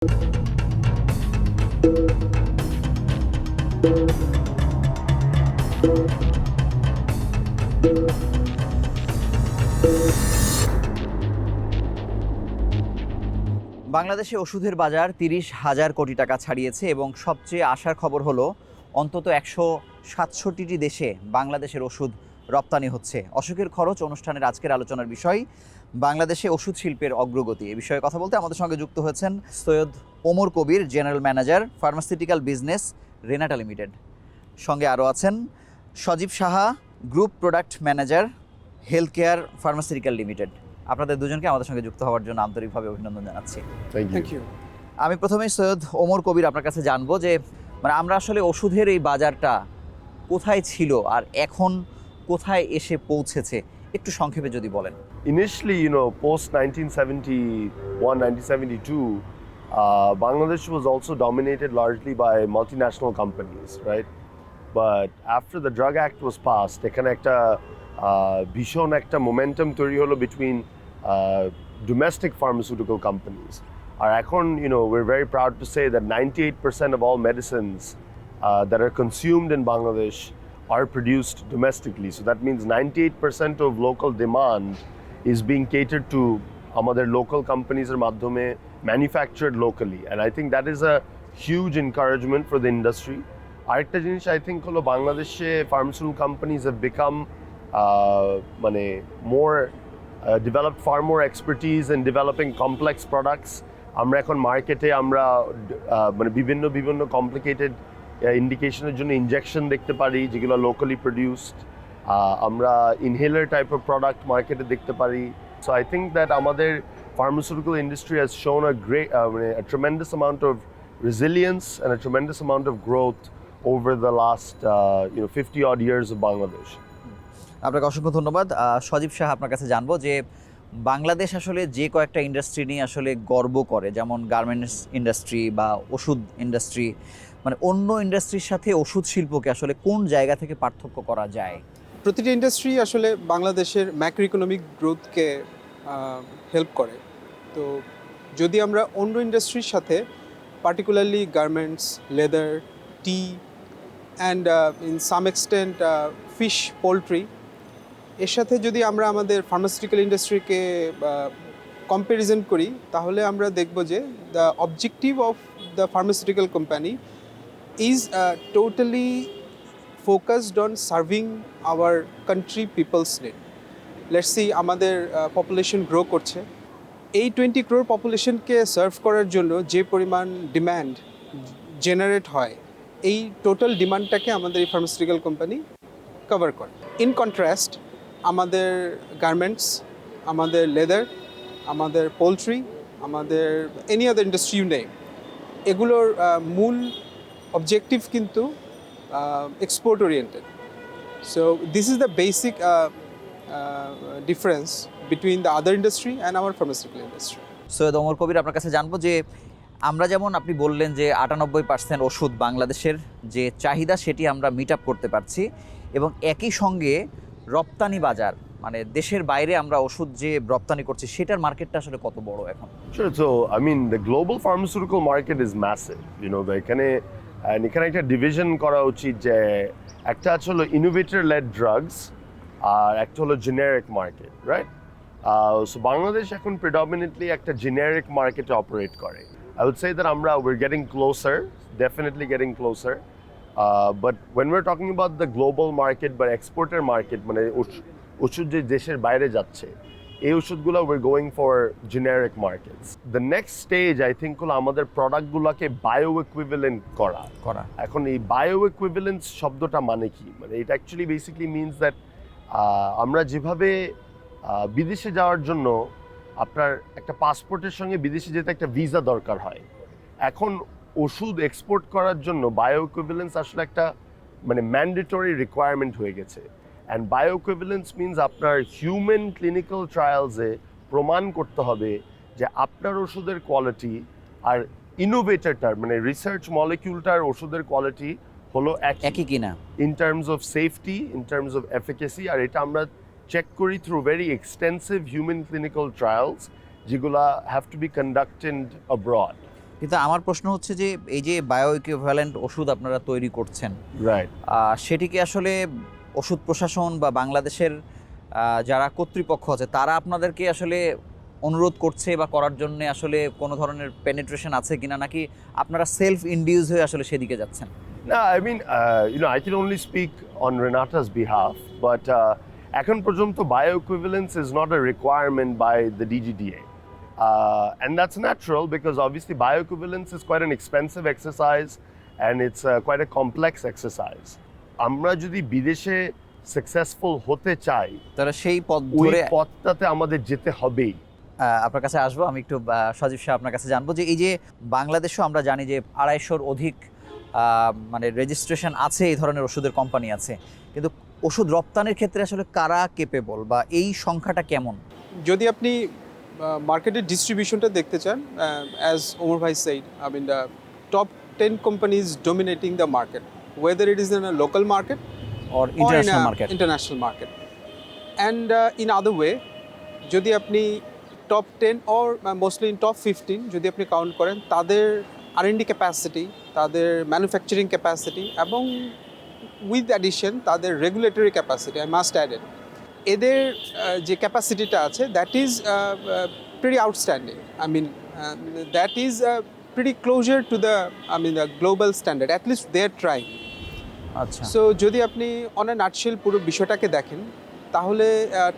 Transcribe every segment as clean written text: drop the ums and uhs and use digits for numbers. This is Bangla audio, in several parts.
বাংলাদেশে ওষুধের বাজার ৩০,০০০ কোটি টাকা ছাড়িয়েছে এবং সবচেয়ে আশার খবর হলো অন্তত ১৬৭টি দেশে বাংলাদেশের ওষুধ রপ্তানি হচ্ছে। অসুখের খরচ অনুষ্ঠানের আজকের আলোচনার বিষয় বাংলাদেশে ওষুধ শিল্পের অগ্রগতি। এ বিষয়ে কথা বলতে আমাদের সঙ্গে যুক্ত হয়েছেন Syed Omar Kabir, general manager, pharmaceutical business, Renata limited. সঙ্গে আরও আছেন Sajib Saha, group product manager, health care pharmaceutical limited. আপনাদের দুজনকে আমাদের সঙ্গে যুক্ত হওয়ার জন্য আন্তরিকভাবে অভিনন্দন জানাচ্ছি। Thank you. আমি প্রথমেই সৈয়দ ওমর কবির আপনার কাছে জানবো যে আমরা আসলে ওষুধের এই বাজারটা কোথায় ছিল আর এখন কোথায় এসে পৌঁছেছে একটু সংক্ষেপে যদি বলেন। Initially, post 1971, 1972, Bangladesh was also dominated largely by multinational companies, right? But after the Drug Act was passed, এখানে একটা ভীষণ একটা momentum তৈরি হলো between domestic pharmaceutical companies. আর এখন, we're very proud to say that 98% of all medicines that are consumed in Bangladesh are produced domestically. So that means 98% of local demand is being catered to আমাদের local companies এর মাধ্যমে, manufactured locally. And I think that is a huge encouragement for the industry. আরেকটা জিনিস I think হলো বাংলাদেশে pharmaceutical companies have become more developed far more expertise in developing complex products. আমরা এখন মার্কেটে বিভিন্ন কমপ্লিকেটেড ইন্ডিকেশনের জন্য ইনজেকশন দেখতে পারি যেগুলো লোকালি প্রডিউসড। আমরা ইনহেলার টাইপ অফ প্রোডাক্ট মার্কেটে দেখতে পারি। সো আই থিঙ্ক দ্যাট আমাদের ফার্মাসিউটিক্যাল ইন্ডাস্ট্রি হ্যাজ শোন a tremendous amount of resilience and a tremendous amount of growth over the last 50 odd years of Bangladesh. আপনাকে অসংখ্য ধন্যবাদ। সজীব শাহ, আপনার কাছে জানবো যে বাংলাদেশ আসলে যে কয়েকটা ইন্ডাস্ট্রি নিয়ে আসলে গর্ব করে, যেমন গার্মেন্টস ইন্ডাস্ট্রি বা ওষুধ ইন্ডাস্ট্রি, অন্য ইন্ডাস্ট্রির সাথে ওষুধ শিল্পকে আসলে কোন জায়গা থেকে পার্থক্য করা যায়? প্রতিটি ইন্ডাস্ট্রি আসলে বাংলাদেশের ম্যাক্রো ইকোনমিক গ্রোথকে হেল্প করে। তো যদি আমরা অন্য ইন্ডাস্ট্রির সাথে, particularly garments, leather, T and in some extent fish, poultry, এর সাথে যদি আমরা আমাদের ফার্মাসিউটিক্যাল ইন্ডাস্ট্রিকে কম্প্যারিজন করি, তাহলে আমরা দেখব যে the objective of the pharmaceutical company is totally focused on serving our country people's need. Let's see, আমাদের পপুলেশন গ্রো করছে। এই 20 crore পপুলেশনকে সার্ভ করার জন্য যে পরিমাণ ডিম্যান্ড জেনারেট হয়, এই টোটাল ডিমান্ডটাকে আমাদের এই ফার্মাসিউটিক্যাল কোম্পানি কভার করে। ইন কন্ট্রাস্ট, আমাদের গার্মেন্টস, আমাদের লেদার, আমাদের পোলট্রি, আমাদের any other industry you name, এগুলোর মূল objective কিন্তু export oriented. So this is the basic difference between the other industry and our pharmaceutical industry. Syed Omar কবির, আপনার কাছে জানবো যে আমরা যেমন আপনি বললেন যে 98% ওষুধ বাংলাদেশের যে চাহিদা সেটি আমরা মিট আপ করতে পারছি, এবং একই সঙ্গে রপ্তানি বাজার দেশের বাইরে আমরা ওষুধ যে রপ্তানি করছি সেটার মার্কেটটা আসলে কত বড় এখন? Sure. So I mean the global pharmaceutical market is massive. এখানে একটা ডিভিশন করা উচিত যে একটা হলো ইনোভেটর লেড ড্রাগস আর একটা হলো generic market, right? So Bangladesh এখন প্রিডমিনেন্টলি একটা জেনারিক মার্কেটে অপারেট করে। I would say that we're getting closer, definitely getting closer. But when we're talking about the global market বা এক্সপোর্টের মার্কেট, ওষুধ যে দেশের বাইরে যাচ্ছে, এই ওষুধগুলো we're going for generic markets. The next stage I think হলো আমাদের প্রোডাক্টগুলোকে বায়ো ইকুইভ্যালেন্ট করা। এখন এই বায়ো ইকুইভ্যালেন্স শব্দটা মানে কি? it actually basically means that আমরা যেভাবে বিদেশে যাওয়ার জন্য আপনার একটা পাসপোর্টের সঙ্গে বিদেশে যেতে একটা ভিসা দরকার হয়, এখন ওষুধ এক্সপোর্ট করার জন্য বায়ো ইকুইভ্যালেন্স আসলে একটা ম্যান্ডেটরি রিকোয়ারমেন্ট হয়ে গেছে। অ্যান্ড বায়োইকুইভ্যালেন্স মিনস আপনার হিউম্যান ক্লিনিক্যাল ট্রায়ালসে প্রমাণ করতে হবে যে আপনার ওষুধের কোয়ালিটি আর ইনোভেটরটার রিসার্চ মলিকিউলটার ওষুধের কোয়ালিটি হলো একই কিনা in terms of safety, in terms of efficacy. আর এটা আমরা চেক করি through very extensive human clinical trials যেগুলা have to be conducted abroad. কিন্তু আমার প্রশ্ন হচ্ছে যে এই যে বায়ো ইকুইভ্যালেন্ট ওষুধ আপনারা তৈরি করছেন, রাইট, সেটিকে আসলে ওষুধ প্রশাসন বা বাংলাদেশের যারা কর্তৃপক্ষ আছে তারা আপনাদেরকে আসলে অনুরোধ করছে বা করার জন্য আসলে কোনো ধরনের পেনিট্রেশন আছে কিনা, নাকি আপনারা সেলফ ইনডিউস হয়ে আসলে সেদিকে যাচ্ছেন? No, I mean, I can only speak on Renata's behalf, but এখন পর্যন্ত bioequivalence is not a requirement by the DGDA. And that's natural because obviously bioequivalence is quite an expensive exercise and it's quite a complex exercise. আমরা যদি বিদেশে সাকসেসফুল হতে চাই তাহলে সেই পথ ওই ধরে পথটাতে আমাদের যেতে হবেই। আপনার কাছে আসবো। আমি একটু সজীব সাহেব আপনার কাছে জানবো যে এই যে বাংলাদেশেও আমরা জানি যে 250-র অধিক মানে রেজিস্ট্রেশন আছে, এই ধরনের ওষুধের কোম্পানি আছে, কিন্তু ওষুধ রপ্তানির ক্ষেত্রে আসলে কারা কেপেবল বা এই সংখ্যাটা কেমন? যদি আপনি মার্কেটের ডিস্ট্রিবিউশনটা দেখতে চান, অ্যাজ ওমর ভাই said, I mean the top 10 companies dominating the market, whether it is in a local market or or in international a market? international market. And in other way, যদি আপনি top 10 or mostly in top 15 যদি আপনি কাউন্ট করেন, তাদের R&D ক্যাপাসিটি, তাদের ম্যানুফ্যাকচারিং ক্যাপাসিটি এবং উইথ অ্যাডিশন তাদের regulatory capacity, I must add it, এদের যে ক্যাপাসিটিটা আছে that is pretty outstanding. I mean that is pretty closer to the the global standard, at least they are trying. আচ্ছা, সো যদি আপনি অন এ নাটশেল পুরো বিষয়টাকে দেখেন, তাহলে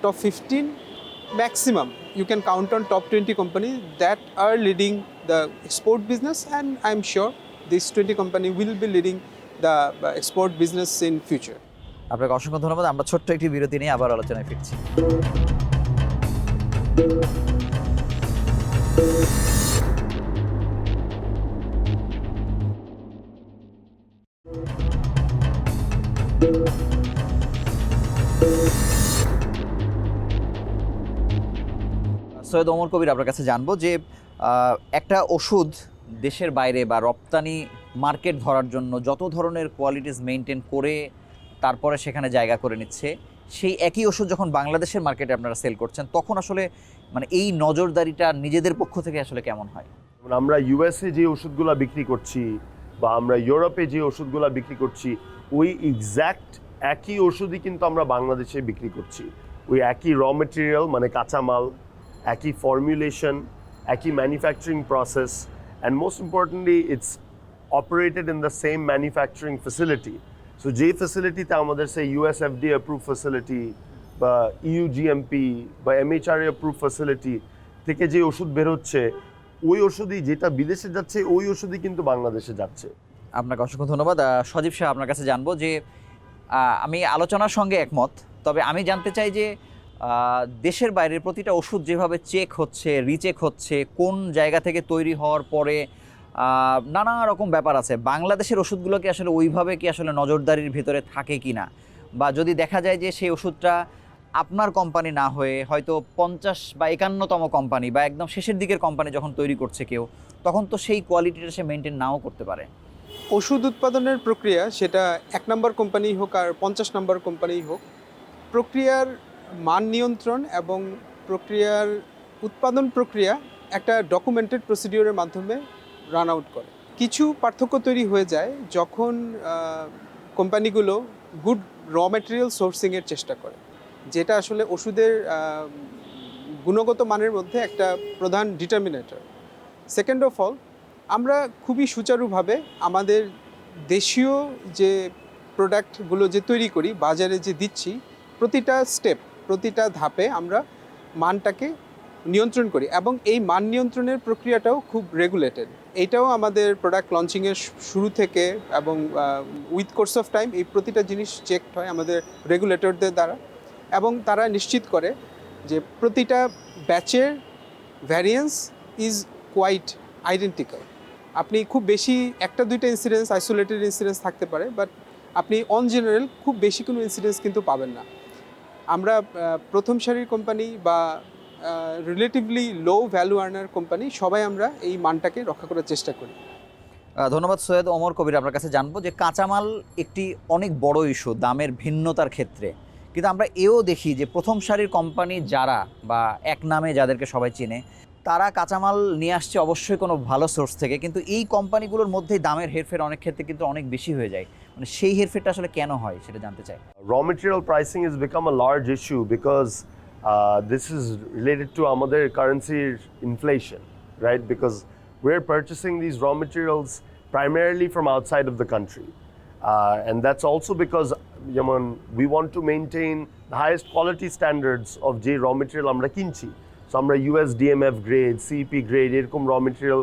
top 15 maximum you can count on top 20 companies that are leading the export business, and I'm sure these 20 companies will be leading the export business in future. আপনাকে অসংখ্য ধন্যবাদ। আমরা ছোট্ট একটি বিরতি নিয়ে আবার আলোচনায় ফিরছি। সৈয়দ ওমর কবির আপনার কাছে জানবো যে একটা ওষুধ দেশের বাইরে বা রপ্তানি মার্কেট ধরার জন্য যত ধরনের কোয়ালিটিস মেনটেন করে তারপরে সেখানে জায়গা করে নিচ্ছে, সেই একই ওষুধ যখন বাংলাদেশের মার্কেটে আপনারা সেল করছেন, তখন আসলে মানে এই নজরদারিটা নিজেদের পক্ষ থেকে আসলে কেমন হয়? আমরা ইউএসএ যে ওষুধগুলো বিক্রি করছি বা আমরা ইউরোপে যে ওষুধগুলো বিক্রি করছি, ওই এক্স্যাক্ট একই ওষুধই কিন্তু আমরা বাংলাদেশে বিক্রি করছি। ওই একই র মেটেরিয়াল মানে কাঁচামাল, একই ফর্মুলেশন, একই manufacturing process, and most importantly it's operated in the same manufacturing facility. So যে ফেসিলিটিতে আমাদের সেই ইউএসএফডি অ্যাপ্রুভ ফেসিলিটি বা ইউজিএমপি বা এমএইচআরএ অ্যাপ্রুভ ফেসিলিটি থেকে যে ওষুধ বেরোচ্ছে, ওই ওষুধই যেটা বিদেশে যাচ্ছে ওই ওষুধই কিন্তু বাংলাদেশে যাচ্ছে। আপনাকে অসংখ্য ধন্যবাদ। সজীব সাহেব আপনার কাছে জানবো যে আমি আলোচনার সঙ্গে একমত, তবে আমি জানতে চাই যে দেশের বাইরের প্রতিটা ওষুধ যেভাবে চেক হচ্ছে, রিচেক হচ্ছে, কোন জায়গা থেকে তৈরি হওয়ার পরে নানা রকম ব্যাপার আছে, বাংলাদেশের ওষুধগুলোকে আসলে ওইভাবে কি আসলে নজরদারির ভিতরে থাকে কি না, বা যদি দেখা যায় যে সেই ওষুধটা আপনার কোম্পানি না হয়ে হয়তো 50 বা 51তম কোম্পানি বা একদম শেষের দিকের কোম্পানি যখন তৈরি করছে কেউ, তখন তো সেই কোয়ালিটিটা সে মেনটেন নাও করতে পারে। ওষুধ উৎপাদনের প্রক্রিয়া, সেটা 1 নম্বর কোম্পানি হোক আর 50 নম্বর কোম্পানি হোক, প্রক্রিয়ার মান নিয়ন্ত্রণ এবং প্রক্রিয়ার উৎপাদন প্রক্রিয়া একটা ডকুমেন্টেড প্রসিডিওরের মাধ্যমে রান আউট করে। কিছু পার্থক্য তৈরি হয়ে যায় যখন কোম্পানিগুলো গুড র ম্যাটেরিয়াল সোর্সিংয়ের চেষ্টা করে, যেটা আসলে ওষুধের গুণগত মানের মধ্যে একটা প্রধান ডিটারমিনেটর। সেকেন্ড অফ অল, আমরা খুবই সুচারুভাবে আমাদের দেশীয় যে প্রোডাক্টগুলো যে তৈরি করি, বাজারে যে দিচ্ছি, প্রতিটা স্টেপ, প্রতিটা ধাপে আমরা মানটাকে নিয়ন্ত্রণ করি এবং এই মান নিয়ন্ত্রণের প্রক্রিয়াটাও খুব রেগুলেটেড। এইটাও আমাদের প্রোডাক্ট লঞ্চিংয়ের শুরু থেকে এবং উইথ কোর্স অফ টাইম এই প্রতিটা জিনিস চেক হয় আমাদের রেগুলেটরদের দ্বারা, এবং তারা নিশ্চিত করে যে প্রতিটা ব্যাচের ভ্যারিয়েন্স ইজ কোয়াইট আইডেন্টিক্যাল। আপনি খুব বেশি 1-2টা ইনসিডেন্স, আইসোলেটেড ইনসিডেন্স থাকতে পারে, বাট আপনি অন জেনারেল খুব বেশি কোনো ইনসিডেন্স কিন্তু পাবেন না। আমরা প্রথম সারির কোম্পানি বা রিলেটিভলি লো ভ্যালু আর্নার কোম্পানি সবাই আমরা এই মানটাকে রক্ষা করার চেষ্টা করি। ধন্যবাদ সৈয়দ ওমর কবির। আপনার কাছে জানবো যে কাঁচামাল একটি অনেক বড় ইস্যু দামের ভিন্নতার ক্ষেত্রে, কিন্তু আমরা এও দেখি যে প্রথম সারির কোম্পানি যারা বা এক নামে যাদেরকে সবাই চিনে, তারা কাঁচামাল নিয়ে আসছে অবশ্যই কোনো ভালো সোর্স থেকে, কিন্তু এই কোম্পানিগুলোর মধ্যেই দামের হেরফের অনেক ক্ষেত্রে কিন্তু অনেক বেশি হয়ে যায়। মানে সেই হেরফেরটা আসলে কেন হয় সেটা জানতে চাই। Raw material pricing has become a large issue because this is related to আমাদের currency inflation, right? Because we're purchasing these raw materials primarily from outside of the country. And that's also because we want to maintain the highest quality standards of যে raw material আমরা কিনছি। So আমরা USDMF grade, CP grade এরকম raw material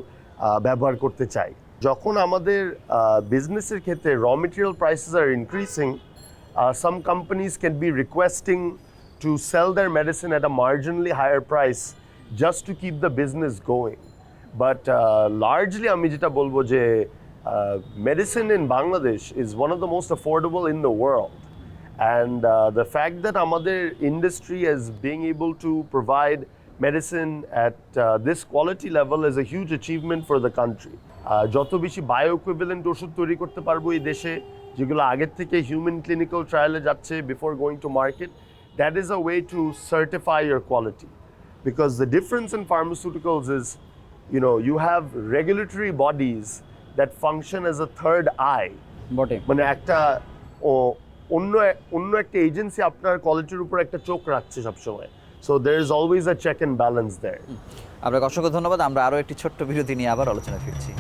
ব্যবহার করতে চাই। যখন আমাদের বিজনেসের ক্ষেত্রে raw material prices are increasing, some companies can be requesting to sell their medicine at a marginally higher price just to keep the business going. But largely আমি যেটা বলবো যে medicine in Bangladesh is one of the most affordable in the world. And the fact that আমাদের industry is being able to provide medicine at this quality level is a huge achievement for the country. যত বেশি bioequivalent ওষুধ তৈরি করতে পারবো এই দেশে, যেগুলো আগের থেকে হিউম্যান ক্লিনিক্যাল ট্রায়ালে যাচ্ছে before going to market, that is a way to certify year quality. Because the difference in pharmaceuticals is, you have regulatory bodies that function as a third eye. বটে। মানে একটা অন্য একটা এজেন্সি আপনার কোয়ালিটির উপর একটা চোখ রাখছে সবসময়। So there is always a check and balance there. আপনাকে অসংখ্য ধন্যবাদ। আমরা আরও একটি ছোট্ট বিরতি নিয়ে আবার আলোচনা ফিরছি।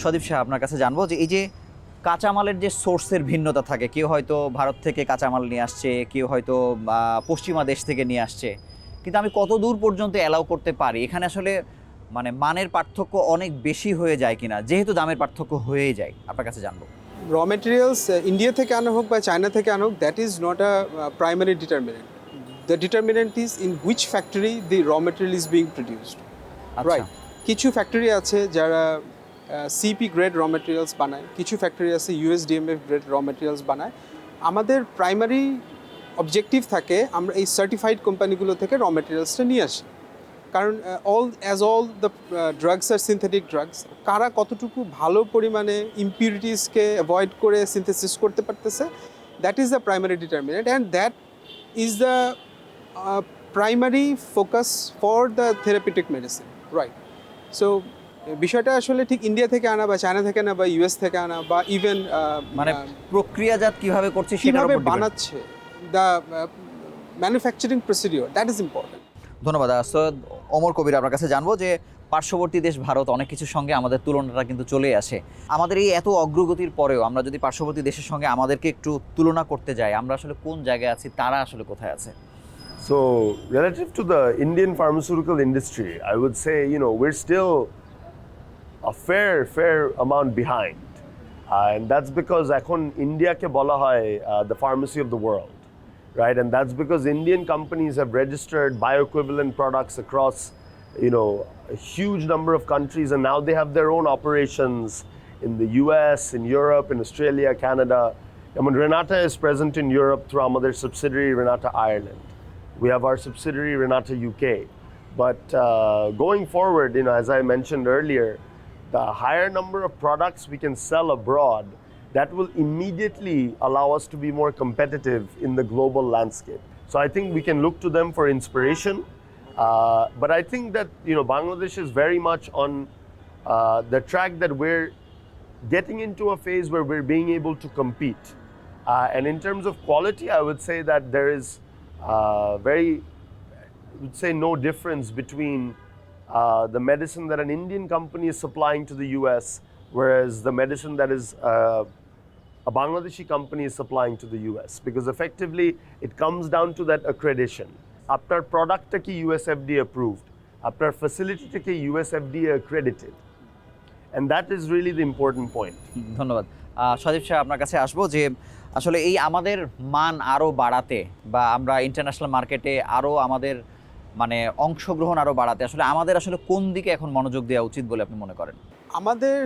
সদীপ শাহ, আপনার কাছে জানবো যে এই যে কাঁচামালের যে সোর্সের ভিন্নতা থাকে, কেউ হয়তো ভারত থেকে কাঁচামাল নিয়ে আসছে, কেউ হয়তো পশ্চিমা দেশ থেকে নিয়ে আসছে, কিন্তু আমি কত দূর পর্যন্ত অ্যালাউ করতে পারি? এখানে আসলে মানে মানের পার্থক্য অনেক বেশি হয়ে যায় কিনা, যেহেতু দামের পার্থক্য হয়েই যায়, আপনার কাছে জানবো। র মেটেরিয়ালস ইন্ডিয়া থেকে আনা হোক বা চায়না থেকে আনা হোক, that is not a primary determinant. The determinant is in which factory দি র material is being produced, right? কিছু ফ্যাক্টরি আছে যারা সিপি গ্রেড র মেটেরিয়ালস বানায়, কিছু ফ্যাক্টরি আছে USDMF গ্রেড র মেটেরিয়ালস বানায়। আমাদের প্রাইমারি অবজেক্টিভ থাকে আমরা এই সার্টিফাইড কোম্পানিগুলো থেকে র মেটেরিয়ালসটা নিয়ে আসি, কারণ all the drugs are synthetic drugs, কারা কতটুকু ভালো পরিমাণে ইম্পিউরিটিসকে অ্যাভয়েড করে সিনথেসিস করতে পারতেছে, that is the primary determinant, and that is the primary focus for the therapeutic medicine, right? So বিষয়টা আসলে ঠিক ইন্ডিয়া থেকে আনা বা চায়না থেকে আনা বা US থেকে আনা বা ইভেন মানে প্রক্রিয়াজাত কিভাবে করছে সেটার কিভাবে উপর depend। বানাচ্ছে, the manufacturing procedure, that is important. ধন্যবাদ। সৈয়দ ওমর কবির, আপনার কাছে জানবো যে পার্শ্ববর্তী দেশ ভারত অনেক কিছুর সঙ্গে আমাদের তুলনাটা কিন্তু চলে আসে। আমাদের এই এত অগ্রগতির পরেও আমরা যদি পার্শ্ববর্তী দেশের সঙ্গে আমাদেরকে একটু তুলনা করতে যাই, আমরা আসলে কোন জায়গায় আছি, তারা আসলে কোথায় আছে? So relative to the Indian pharmaceutical industry, I would say, we're still a fair amount behind. And that's because এখন ইন্ডিয়াকে বলা হয় the pharmacy of the world, right? And that's because Indian companies have registered bioequivalent products across, a huge number of countries, and now they have their own operations in the US, in Europe, in Australia, Canada. I mean, Renata is present in Europe through our subsidiary Renata Ireland. We have our subsidiary Renata UK. But going forward, as I mentioned earlier, the higher number of products we can sell abroad, that will immediately allow us to be more competitive in the global landscape. So I think we can look to them for inspiration. But I think that Bangladesh is very much on the track that we're getting into a phase where we're being able to compete. And in terms of quality, I would say that there is no difference between the medicine that an Indian company is supplying to the US, whereas the medicine that is a Bangladeshi company is supplying to the US, because effectively it comes down to that accreditation. Apnar product ta ki USFDA approved, apnar facility ta ki USFDA accredited, and that is really the important point. ধন্যবাদ। সদীপ শাহ, আপনার কাছে আসবো যে আসলে এই আমাদের মান আরও বাড়াতে বা আমরা ইন্টারন্যাশনাল মার্কেটে আরও আমাদের মানে অংশগ্রহণ আরও বাড়াতে আসলে আমাদের আসলে কোন দিকে এখন মনোযোগ দেওয়া উচিত বলে আপনি মনে করেন? আমাদের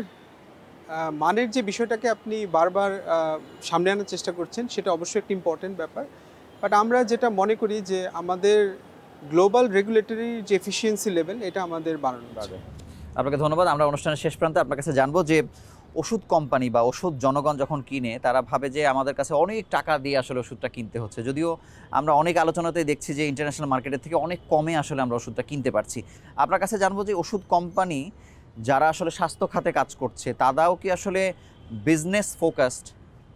মানের যে বিষয়টাকে আপনি বারবার সামনে আনার চেষ্টা করছেন, সেটা অবশ্যই একটা ইম্পর্টেন্ট ব্যাপার। বাট আমরা যেটা মনে করি যে আমাদের গ্লোবাল রেগুলেটরি যে এফিসিয়েন্সি লেভেল এটা আমাদের বাড়ানো উচিত। আপনাকে ধন্যবাদ। আমরা অনুষ্ঠানের শেষ প্রান্তে আপনার কাছে জানবো যে ওষুধ কোম্পানি বা ওষুধ জনগণ যখন কিনে তারা ভাবে যে আমাদের কাছে অনেক টাকা দিয়ে আসলে ওষুধটা কিনতে হচ্ছে, যদিও আমরা অনেক আলোচনাতেই দেখছি যে ইন্টারন্যাশনাল মার্কেটের থেকে অনেক কমে আসলে আমরা ওষুধটা কিনতে পারছি। আপনার কাছে জানবো যে ওষুধ কোম্পানি যারা আসলে স্বাস্থ্য খাতে কাজ করছে তারাও কি আসলে বিজনেস ফোকাসড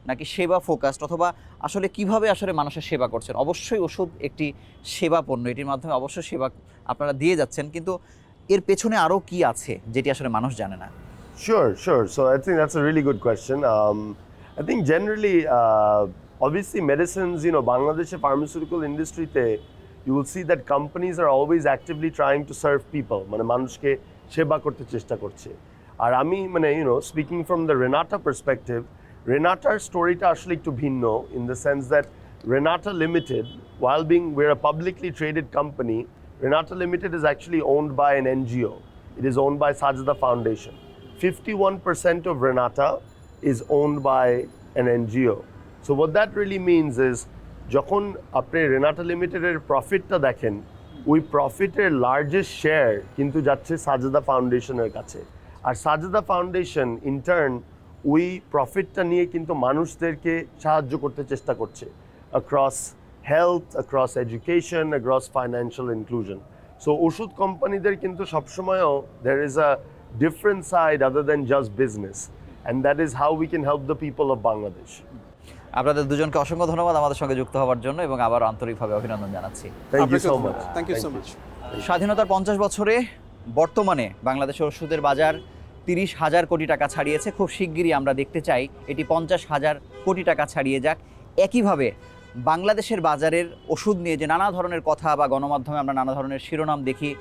নাকি সেবা ফোকাসড, অথবা আসলে কিভাবে আসলে মানুষের সেবা করছেন? অবশ্যই ওষুধ একটি সেবা পণ্য, এটির মাধ্যমে অবশ্যই সেবা আপনারা দিয়ে যাচ্ছেন, কিন্তু এর পেছনে আরও কি আছে যেটি আসলে মানুষ জানে না? Sure. So I think that's a really good question. I think generally, obviously, medicines, Bangladesh pharmaceutical industry, you will see that companies are always actively trying to serve people. মানে মানুষকে সেবা করতে চেষ্টা করছে। আর আমি speaking from the Renata perspective, Renata's storyটা আসলে একটু ভিন্ন in the sense that Renata Limited, while we're a publicly traded company, Renata Limited is actually owned by an NGO. It is owned by Sajda Foundation. 51% of Renata is owned by an NGO. So what that really means is, যখন আপনি Renata Limitedের প্রফিটটা দেখেন, ওই প্রফিটের লার্জেস্ট শেয়ার কিন্তু যাচ্ছে সাজদা ফাউন্ডেশনের কাছে। আর সাজদা ফাউন্ডেশন ইন টার্ন ওই প্রফিটটা নিয়ে কিন্তু মানুষদেরকে সাহায্য করতে চেষ্টা করছে across health, across education, across financial inclusion. So ওষুধ কোম্পানিদের কিন্তু সবসময়ও there is a different side other than just business, and that is how we can help the people of Bangladesh. আপনাদের দুজনকে অসংখ্য ধন্যবাদ আমাদের সঙ্গে যুক্ত হওয়ার জন্য, এবং আবার আন্তরিকভাবে অভিনন্দন জানাচ্ছি। Thank you so much. Thank you so much. স্বাধীনতার 50 বছরে বর্তমানে বাংলাদেশের ওষুধের বাজার 30,000 কোটি টাকা ছাড়িয়েছে। খুব শিগগিরই আমরা দেখতে চাই এটি 50,000 কোটি টাকা ছাড়িয়ে যাক। একইভাবে বাংলাদেশের বাজারের ওষুধ নিয়ে যে নানা ধরনের কথা বা গণমাধ্যমে আমরা নানা ধরনের শিরোনাম দেখি,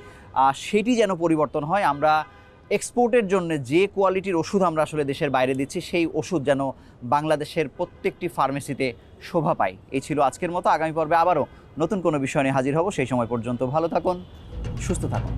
সেটি যেন পরিবর্তন হয়। আমরা এক্সপোর্টের জন্য যে কোয়ালিটির ওষুধ আমরা আসলে দেশের বাইরে দিচ্ছি, সেই ওষুধ যেন বাংলাদেশের প্রত্যেকটি ফার্মেসিতে শোভা পায়। এই ছিল আজকের মতো। আগামী পর্বে আবারও নতুন কোনো বিষয় নিয়ে হাজির হব। সেই সময় পর্যন্ত ভালো থাকুন, সুস্থ থাকুন।